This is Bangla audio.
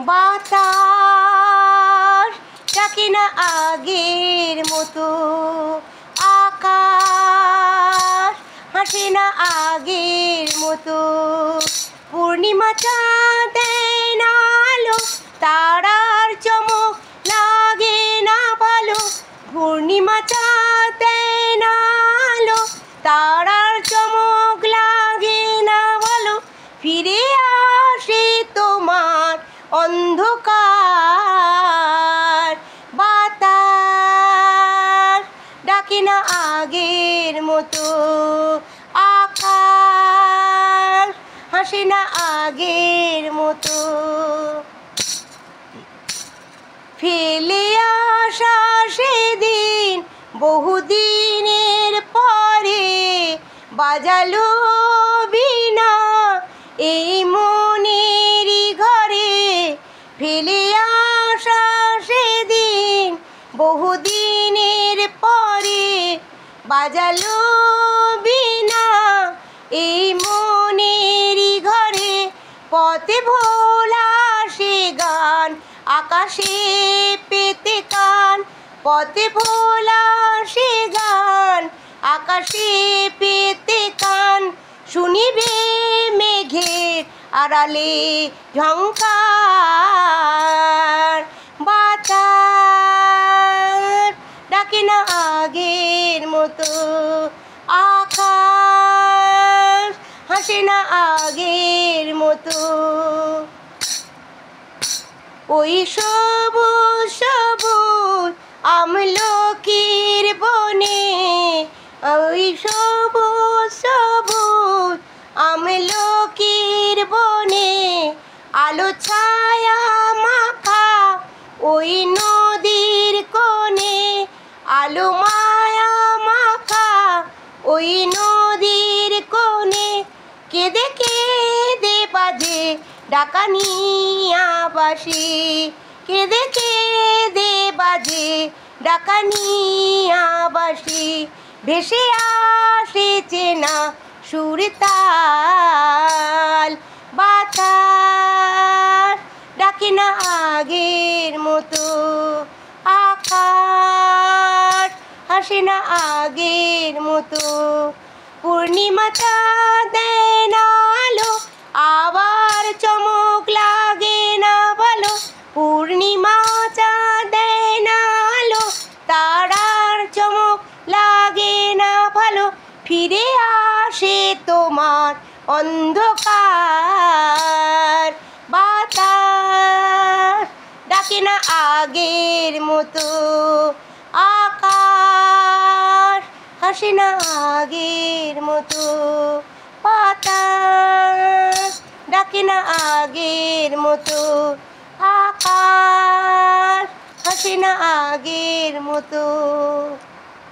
বাতাস ডাকে না আগের মতো, আকাশ হাসে না আগের মতো। পূর্ণিমা চাঁদ দেয় না আলো, তারার চমক লাগে না ভালো। পূর্ণিমা চাঁদ দেয় না আলো, তারার চমক লাগে না ভালো। ফিরে আসে তোমার অন্ধকার, বাতাস ডাকে না আগের মতো, আকাশ হাসে না আগের মতো। ফেলে আসা সেদিন বহুদিনের পরে বাজালো বীণা এই মনেরই ঘরে। ফেলে আসা সেদিন বহুদিনের পরে বাজালো বীণা এই মনেরই ঘরে। পথে ভোলা সে গান আকাশে পেতে কান, পথে ভোলা সে গান আকাশে পেতে কান। শুনিবে মেঘের আড়ালে ঝংকার, বাতাস ডাকে না আগের মতো, আকাশ হাসে না আগের মতো। ওই সবুজ সবুজ আমলকির বনে, ওই সবুজ সবুজ আমলকির বনে আলো ছায়া মাখা ওই নদীর কোণে। আলো মায়া মাখা ওই নদীর কোণে। কেঁদে কেঁদে বাজে ডাকানিয়া বাঁশি, কেঁদে কেঁদে বাজে ডাকানিয়া বাঁশি। ভেসে আসে চেনা সুর তাল, বাতাস ডাকে না আগের মতো, আকাশ হাসে না আগের মতো। পূর্ণিমা চাঁদ দেয় না আলো, আবার চমক লাগে না ভালো। পূর্ণিমা চাঁদ দেয় না আলো, তারার চমক লাগে না ভালো। ফিরে আসে তোমার অন্ধকার, বাতাস ডাকে না আগের মতো, আকাশ হাসে না আগের মতো। বাতাস ডাকে না আগের মতো, আকাশ হাসে না আগের মতো।